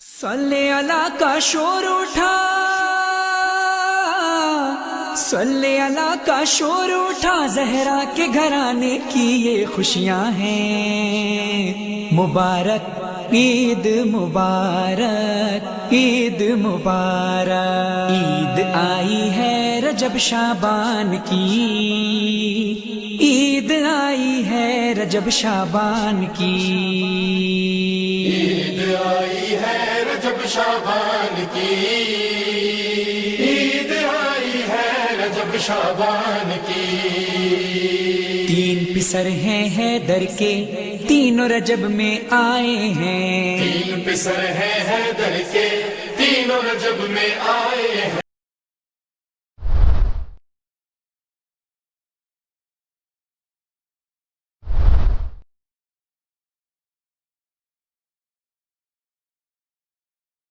صلی اللہ کا شور اٹھا، صلی اللہ کا شور اٹھا، زہرا کے گھرانے کی یہ خوشیاں ہیں۔ مبارک عید مبارک، عید مبارک، عید آئی ہے رجب شعبان کی، عید آئی ہے رجب شعبان کی، عید آئی ہے رجب شعبان کی، عید آئی ہے رجب شعبان کی۔ تین پسر ہیں حیدر کے، تینوں رجب میں آئے ہیں۔ تین پسر ہیں حیدر کے، تینوں رجب میں آئے ہیں۔